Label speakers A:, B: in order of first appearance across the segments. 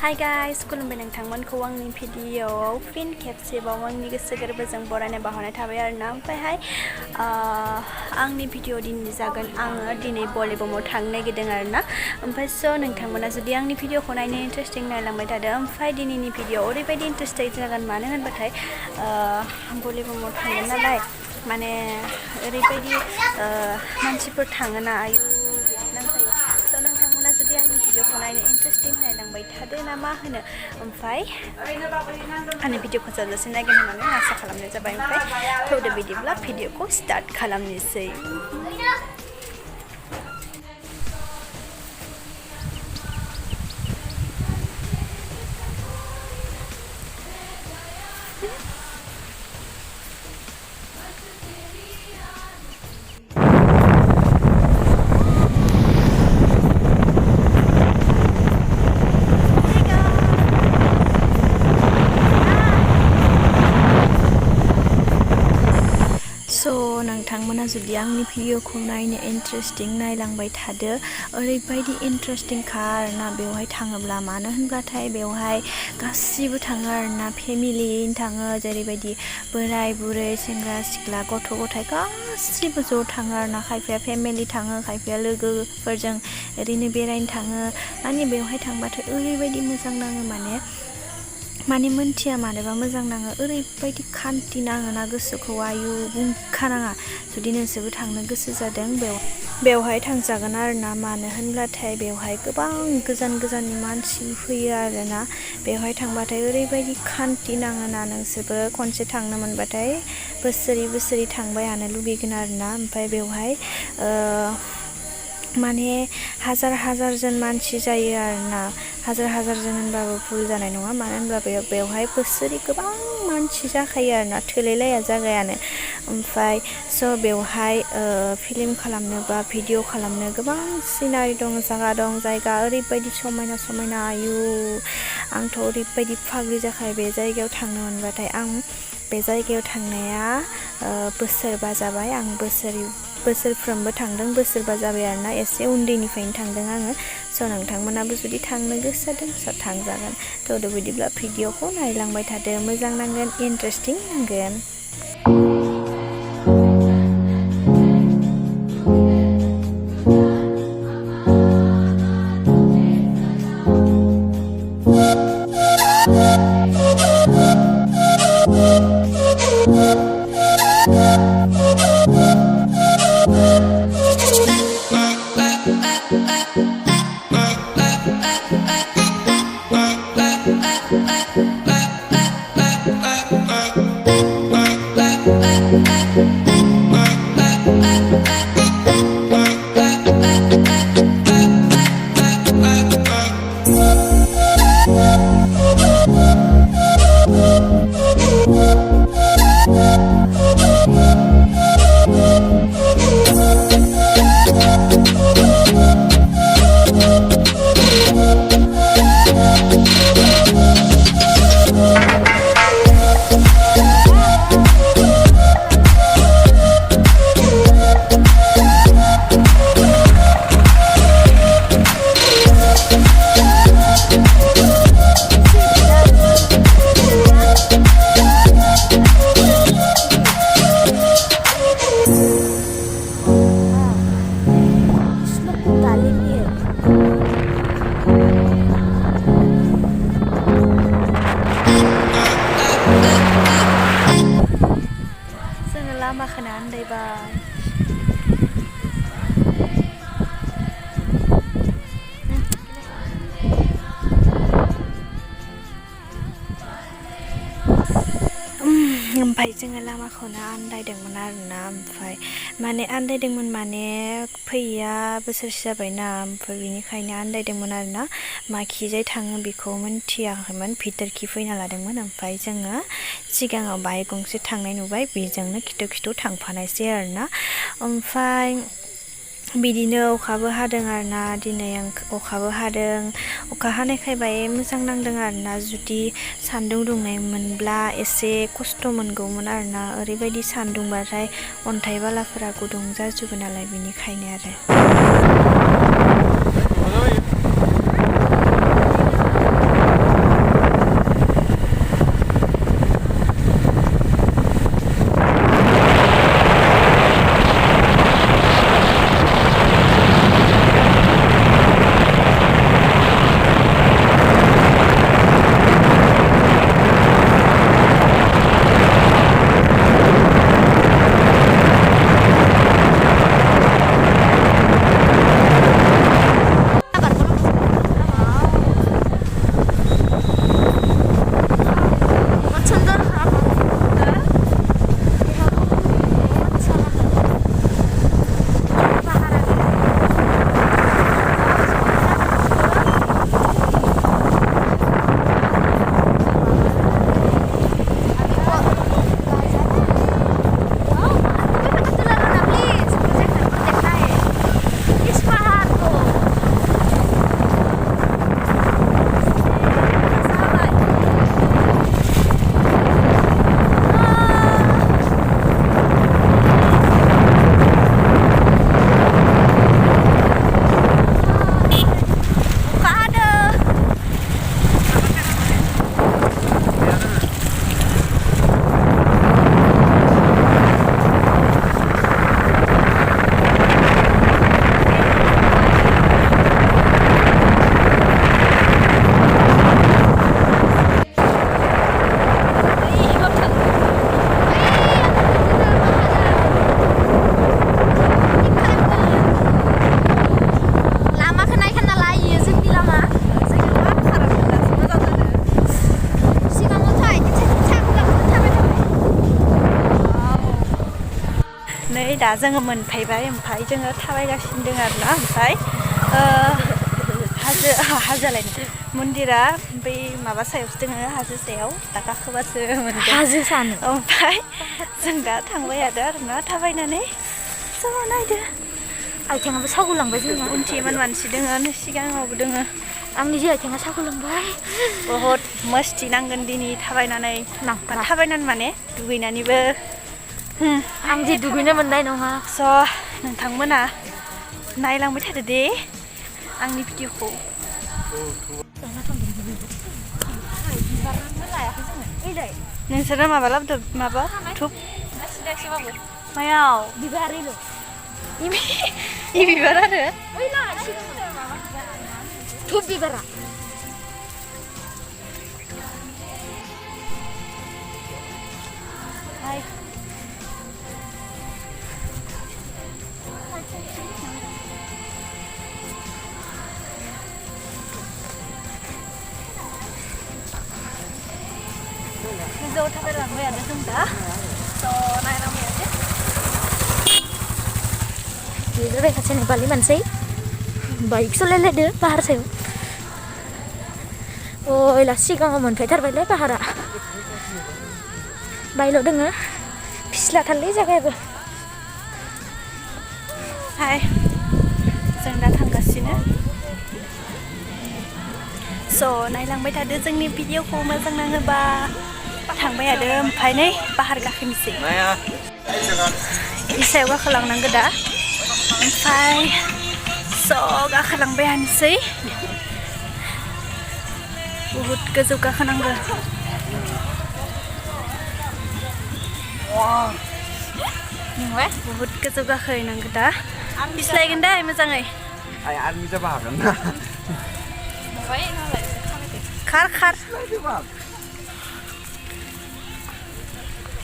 A: Hi guys, खुलुमबाय नोंथांमोनखौ आंनि भिडिअ'आव फिन खेबसेबाव आंनि गोसो गोरबोजों बरायनाय बावहरनाय थाबाय आरोना। ओमफ्रायहाय आंनि भिडिअ' दिनै जागोन आङो दिनै भलिबमाव थांनो नागिरदों आरोना। ओमफ्राय नोंथांमोना जुदि आंनि भिडिअ'खौ नायनो इन्टारेस्टिं नायलांबाय थादो। ओमफ्राय दिनैनि भिडिअ' ओरैबायदि इन्टारेस्टिं जागोन मानो होनबाथाय भलिबमाव थांगोन नालाय माने ओरैबायदि मानसिफोर थाङोना आयु नांजायो। नोंथांमोना जुदि आंनि भिडिअ'खौ नायनो इन्टारेस्टिं नायलांबाय थादो ना मा होनो। ओमफ्राय आंनि भिडिअ'खौ जोबजासिम नायगोन होननानै आसा खालामनाय जाबाय। ओमफ्राय थौदो बिदिब्ला भिडिअ'खौ स्टार्ट खालामनोसै। नोंथांमोना जुदि आंनि भिडिअ'खौ नायनो इन्टारेस्टिं नायलांबाय थादो। ओरैबायदि इन्टारेस्टिंखा आरोना बेवहाय थाङोब्ला, मानो होनब्लाथाय बेवहाय गासिबो थाङो आरोना, फेमिलियैनो थाङो, जेरैबायदि बोराय बुरै सेंग्रा सिख्ला गथ' गथाय गासिबो ज' थाङो आरोना। खायफाया फेमिलि थाङो, खायफाया लोगोफोरजों ओरैनो बेरायनो थाङो। माने बेवहाय थांबाथाय ओरैबायदि मोजां नाङो माने मोनथिया मानोबा मोजां नाङो, ओरैबायदि खान्थि नाङोना गोसोखौ आयु बुंखानाङा। जुदि नोंसोरबो थांनो गोसो जादों बेवहाय थांजागोन आरोना। मानो होनब्लाथाय बेवहाय गोबां गोजान गोजाननि मानसि फैयो आरोना। बेवहाय थांबाथाय ओरैबायदि खान्थि नाङोना, नोंसोरबो खनसे थांनो मोनबाथाय बोसोरै थांबायानो लुगैगोन आरोना। ओमफ्राय बेवहाय माने हाजार जन मानसि जायो आरोना। हाजार जन होनबाबो भुल जानाय नङा, मानो होनब्ला बेवहाय बोसोरै गोबां मानसि जाखायो आरोना, थोलायलाया जागायानो। ओमफ्राय बेवहाय फिल्म खालामनो बा भिडिअ' खालामनो गोबां सिनारि दं, जायगा ओरैबायदि समायना आयु आंथ' ओरैबायदि फाग्लि जाखायो बे जायगायाव थांनो मोनबाथाय। आं बे जायगायाव थांनाया बोसोरबा जाबाय। आं बोसोरफ्रोमबो थांदों, बोसोरबा जाबाय आरोना। एसे उन्दैनिफ्रायनो थांदों आङो। नोंथांमोनाबो जुदि थांनो गोसो जादों थांजागोन। थ' बिदिब्ला भिडिअ'खौ नायलांबाय थादो, मोजां नांगोन, इन्टारेस्टिं नांगोन। लामाखौनो आन्दायबाय। ओमफ्राय जोङो लामाखौनो आन्दायदोंमोन आरोना। ओमफ्राय माने फैया बोसोरसे जाबायना, ओमफ्राय बिनिखायनो आन्दायदोंमोन आरोना। माखिजाय थाङो बेखौ मिन्थियाखैमोन, भितरखि फैना लादोंमोन। ओमफ्राय जोङो सिगाङाव बाइक गंसे थांनाय नुबाय, बेजोंनो खिथु थांफानायसै आरोना। ओमफ्राय बिदिनो अखाबो हादों आरोना। दिनै अखाबो हादों, अखा हानायखाय बाय मोजां नांदों आरोना। जुदि सान्दुं दुंनायमोनब्ला एसे खस्थ' मोनगौमोन आरोना। ओरैबायदि सान्दुंबाथाय अन्थाइ बालाफोरा गुदुं जाजोबो नालाय, बेनिखायनो आरो दा जोङो मोनफैबाय ओमफ्राय जोङो थाबायगासिनो दङ आरोना ओमफ्राय हाजोलायनो मन्दिरा बै माबा सायावसो दङ हाजो सायाव दा गाखोबासो मोनगोन
B: हाजो सानो
A: ओमफ्राय जों दा थांबाय आरोना थाबायनानै ज' नायदो
B: आथिङाबो सागुलांबाय जोंना
A: उनथिं इमान मानसि दङ सिगाङावबो दङ
B: आंनि जे आथिङा सागुलांबाय
A: बहुद मस्ति नांगोन दिनै थाबायनानै माने दुगैनानैबो
B: आं जे दुगैनो मोननाय नङा
A: स' नोंथांमोना नायलांबाय थादो दे आंनि भिडिअखौ नोंसोरो माबा लाबोदो माबा धुप मायाव
B: बिबारिल'
A: इ बिबार आरो
B: धुप बिबारा
A: गोजौआव थाबायलांबाय आरो जों दा स' नायलांबाय आरो
B: बेबो खासे नेपालि मानसि बाइक सालायलायदो पाहार सायाव ओइला सिगाङाव मोनफैथारबायलै पाहारा बायल' दोङो फिस्लाथारलै जागायाबो
A: हाय जों दा थांगासिनो स' नायलांबाय थादो जोंनि भिडिअखौ मोजां नाङोबा थांबाय आरो ओमफ्राय नै पाहार गाखोनोसै इ सायाव गाखोलांनांगौ दा ओमफ्राय स' गाखोलांबाय हानोसै बहुद गोजौ गाखोनांगौ बहुद गोजौ गाखोहैनांगौ दा फिस्लायगोन दा मोजाङै खार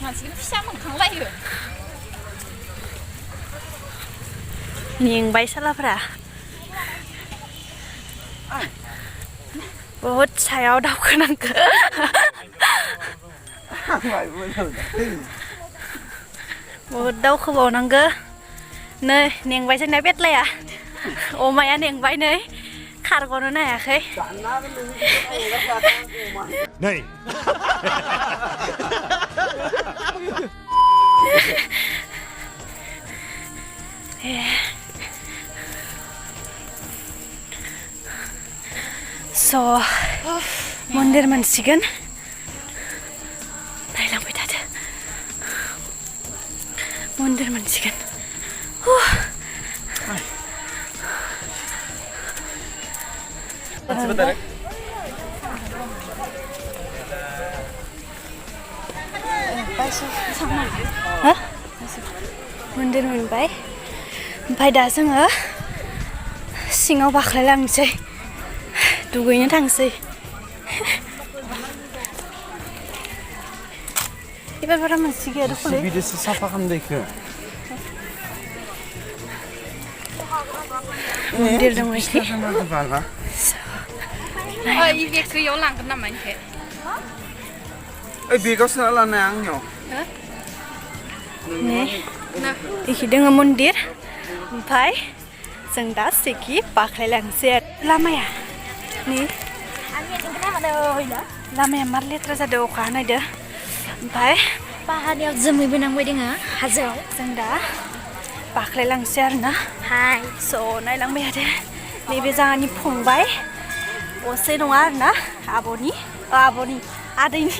B: मानसिखौ फिसा मोनखांलायो
A: मेंबाय सालाफ्रा बहुद सायाव दावखोनांगौ बहुद दावखोबावनांगौ नै नेंबाय जोंना बेतलाया अमाया नेंबाय नै खारग'नो हायाखै
C: नै
A: स' मन्दिर मोनसिगोन नायलांबाय थादो मन्दिर मोनसिगोन मन्दिर मोनबाय ओमफ्राय दा जोङो सिङाव बाख्लायलांनोसै दुगैनो थांसै एबार बारा मानसि गैया दखलै
C: बिदिसो साफा खालामदो इखो
A: मन्दिर दङ इखि
B: इ बेगखौ इयाव लांगोन नामा इखो
C: ओइ बेगाव सोना लानाया आंनियाव
A: नै इखि दङ मन्दिर ओमफ्राय जों दा सेखि बाख्लायलांसै आरो लामाया नै लामाया मार लेथ्रा जादों अखा हानायदो ओमफ्राय
B: पाहारनियाव जोमैबो नांबाय दोङो हाजोआव
A: जों दा बाख्लायलांसै आरोना
B: हाय
A: स' नायलांबाय आरो नैबे जोंहानि फंबाय असे नङा आरोना आदैनि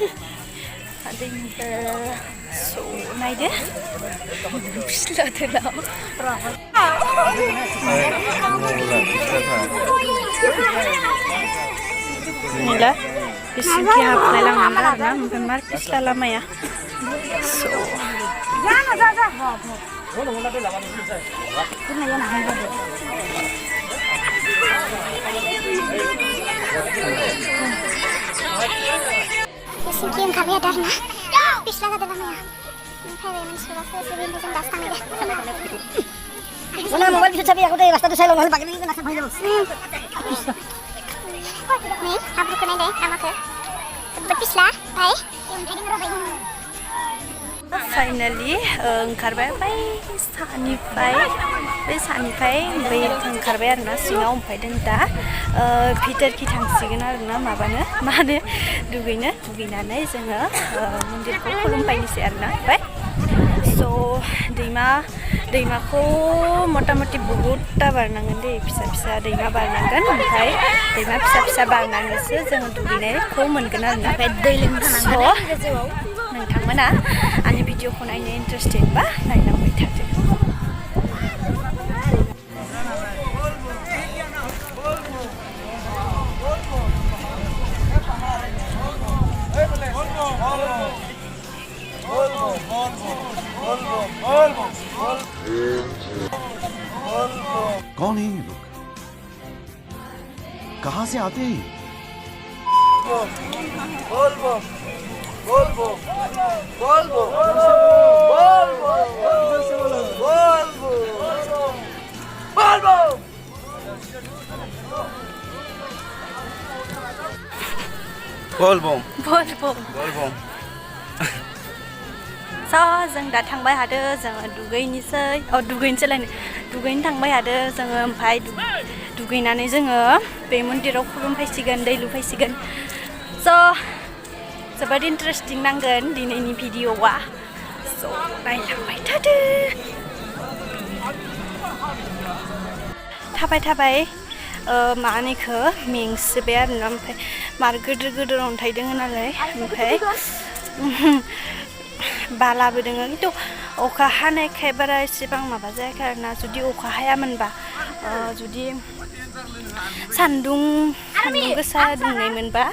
A: स' नायदो फिस्लाथोलाव नैला बिसिंखि हाबलायलांनांगौ आरोना ओमफ्राय मार फिस्ला लामाया स'
D: Bisikki oंखारबाय आरो ना फिस्ला जादों लामाया ओमफ्राय मानसिफोरा सोरबा जों दासो थांबाय
E: Mana mobile bisa cabai aku deh, rasta tu saya lalu pakai ni kan asal bayar.
D: nih habrukku naik deh lamaku berpislah baik
A: finally ओंखारबाय बाय सानिफ्राय बे सानिफ्राय बै ओंखारबाय आरोना सिङाव ओमफ्राय जों दा भितरखि थांसिगोन आरोना माबानो मा होनो दुगैनानै जोङो मन्दिरखौ खुलुमफैनोसै आरोना ओमफ्राय स' दैमाखौ मथा मथि बहुदता बारनांगोन दे फिसा दैमा बारनांगोन ओमफ्राय दैमा फिसा बारनानैसो जोङो दुगैनायखौ मोनगोन आरोना ओमफ्राय दै लोंथानांगोन नोंथांमोना आंनि भिडिअखौ नायनो इन्टारेस्टेडबा नायलांबाय थादो
F: कौन है ये लोग कहाँ से आते हैं
A: जों दा थांबाय हादो जोङो दुगैनो थांबाय हादो जोङो ओमफ्राय दुगैनानै जोङो बे मन्दिराव खुलुमफैसिगोन दै लुफैसिगोन स' जोबोद इन्टारेस्टिं नांगोन दिनैनि भिडिअआ स' नायलांबाय थादो थाबाय मानिखौ मेंसोबाय आरोना ओमफ्राय मार गोदोर अन्थाइ दोङो नालाय ओमफ्राय बालाबो दोङो खिन्थु अखा हानायखाय बारा एसेबां माबा जायाखै आरोना जुदि अखा हायामोनबा जुदि सान्दुं गोसा दुंनायमोनबा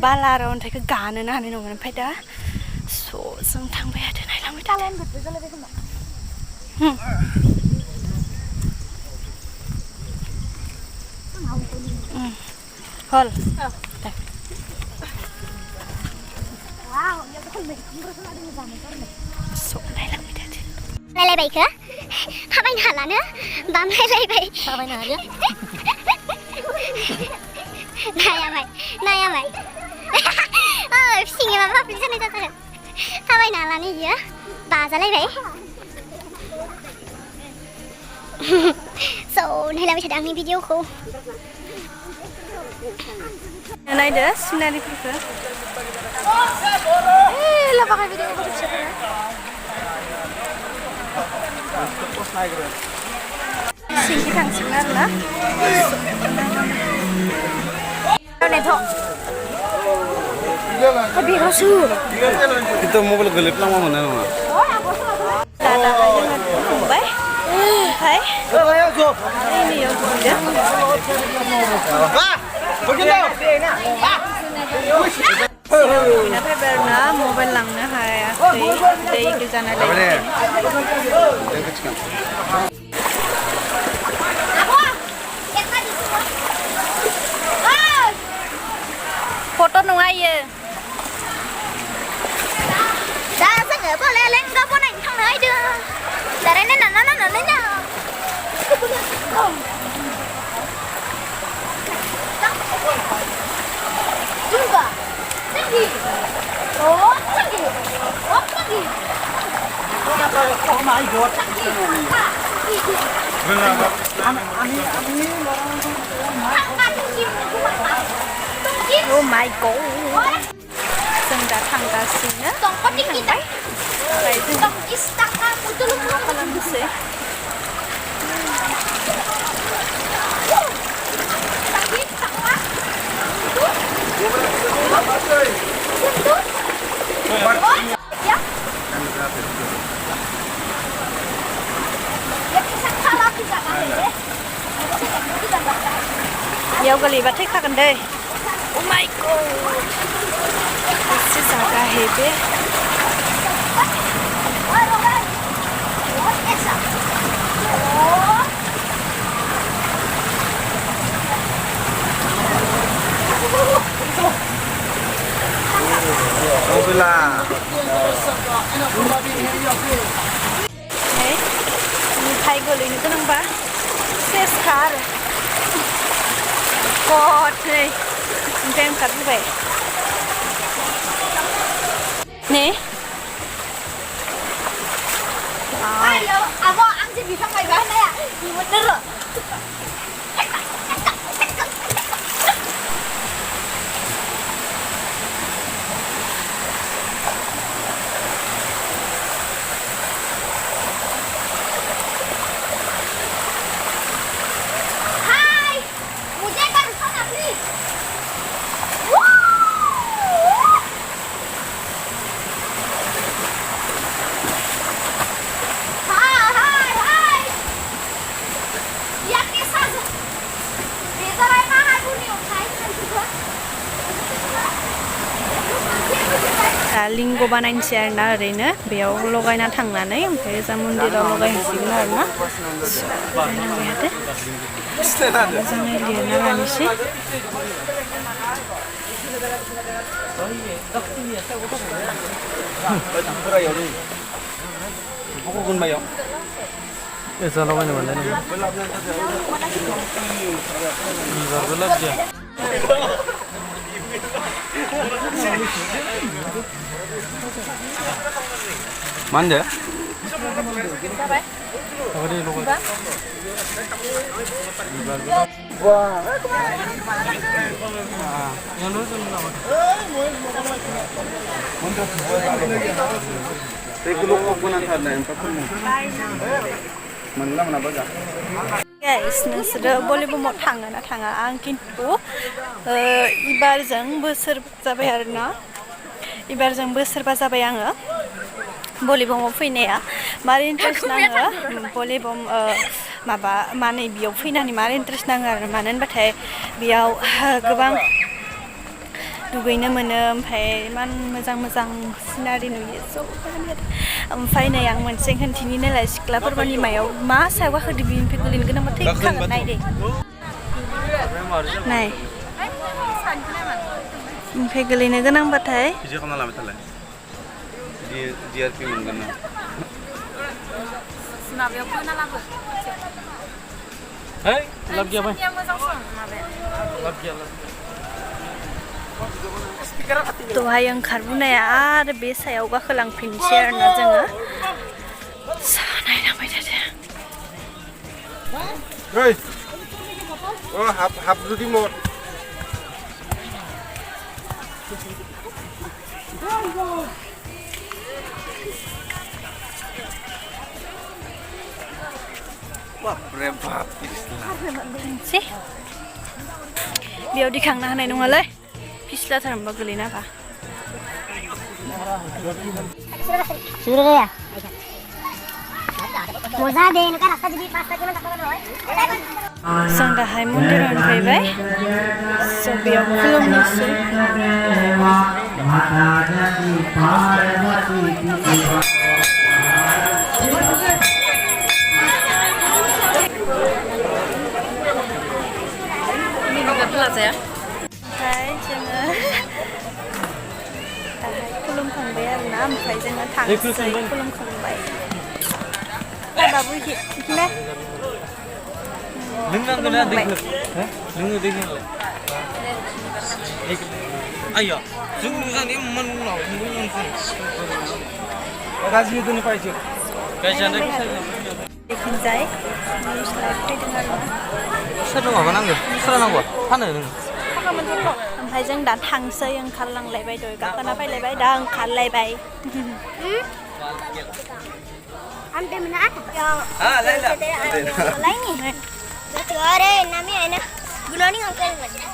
A: बाला आरो अन्थाइखौ गानोनो हानाय नङामोन ओमफ्राय दा स' जों थांबाय हादो नायलांबाय थादो हल
D: रायलायबायखो थाबायनो हालानो बामलायलायबाय
B: थाबायनो हालिया
D: नायाबाय फिसिङै माबा माबि जानाय जाथारो थाबायनो हालानो इयो बाजालायबाय स' नायलायबाय थादों आंनि भिडिअखौ
A: नायदो सिनारिफोरखौ
B: लाबाखै भिडिअखौ फिसाफोरा
A: सिंखि थांसिगोन आरोना
C: itu mobil gelap lama mana nama?
A: दादाहाय जोङो दुगैखांबाय ओमफ्राय दैमायाव दुगैदों दुगैना फैबाय आरोना मबाइल लांनो हायाखै दै गोजा नालाय फट' नङा इयो
D: दा जोङो लेंगा बनायनो थांनो नायदों दारायनाय नानानानै ना Jumpa, tinggi, oh tinggi,
C: Oh my god.
A: Oh my god जों दा थांगासिनो थांबाय ओमफ्राय जों खालामनोसै बेयाव गोलैबा थैखागोन दै Oh my god एसे जागा है बे Hai गोलैनो गोनांबा सेसखा आरो गद नै ओमफ्राय ओंखारबोबाय ने लिंग बानायनोसै आरोना ओरैनो बेयाव लगायना थांनानै ओमफ्राय जा मन्दिराव लगायहैसिगोन आरोना मोजाङै लिरना लानोसै
C: लगायनो मोनलाय बिबारबो लाबोया मा होनदो?
B: जाबाय
A: Guys, नोंसोरो भलिबमाव थाङो ना थाङा? आं खिन्थु इबारजों बोसोर जाबाय आरोना इबारजों बोसोरबा जाबाय आङो भलिबमाव फैनाया मार इन्ट्रेस्ट नाङो भलिबम माबा माने बेयाव फैनानै मार इन्ट्रेस्ट नाङो आरो मानो होनबाथाय बेयाव गोबां दुगैनो मोनो ओमफ्राय इमान मोजां मोजां सिनारि नुयो स' ओमफ्राय नै आं मोनसे खोन्थिनि नालाय सिख्लाफोरनि मायाव मा सायाव गाखोदो बिनिफ्राय गोलैनो गोनांबा थैखागोन नायदे नाय ओमफ्राय गोलैनो गोनांबाथाय
C: बिदि खालामना लाबाय थालाय DRP मोनगोन ना
B: माबायाव खोना लाबो
C: है लाब गैया भाई लाब गैया
A: दहाय ओंखारबोनाया आरो बे सायाव गाखोलांफिनसै आरोना जोङो नायलांबाय थादो
C: ओइ हाफ जुदि मत बापरे बाप
A: सि बेयाव दिखांनो हानाय नङालै फिस्लाथार होनबा गोलैना बा
E: Sudah ya? Moza deh, ini kan rasa jadi pasta cuma tak tahu
A: जों दाहाय मन्दिरावनो फैबाय स' बेयाव खुलुमनोसै ओमफ्राय जोङो दाहाय खुलुमखांबाय आरोना ओमफ्राय जोङो थांसै खुलुमखांबाय बाबु हिले
C: लोंनांगोन ना दैखौ लोङो दैखौ आया जों मोजाङै मन उनाव गाज्रि दोनो पाइছো गायजानाय
A: देखिनजाय निउस लाइभ फैदों आरोना
C: सोर माबा नांगौ सोर नांगौ फानो नों
A: ओमफ्राय जों दा थांसै ओंखारलांलायबाय दय गाखोना फैलायबाय दा ओंखारलायबाय
D: Ambil mana ada?
C: Laila
D: Lain ni. Betul ada nama ni. Gula ni angkat mana?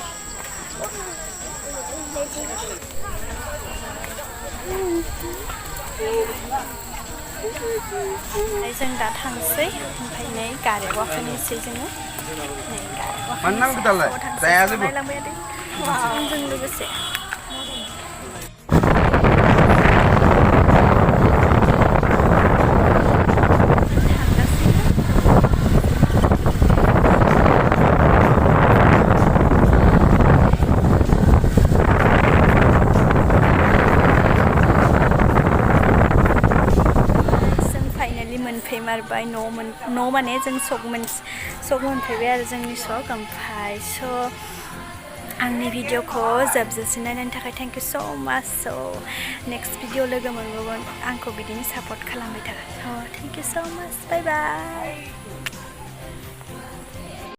A: जों दा थांसै ओमफ्राय नै गारियाव गाखोनोसै जोङो नै गारियाव
C: माननांगौ दालाय जाया जेबो
A: नायलांबाय थादों जों लोगोसे मोनफैमारबाय न' माने जों सक मोनफैबाय आरो जोंनि सक ओमफ्राय स' आंनि भिडिअखौ जोबजासिम नायनायनि थाखाय थेंक इउ स' माच स' नेक्स्ट भिडिअ लोगो मोनबावगोन आंखौ बिदिनो सापर्ट खालामबाय था स' थेंक इउ स' माच बाय बाय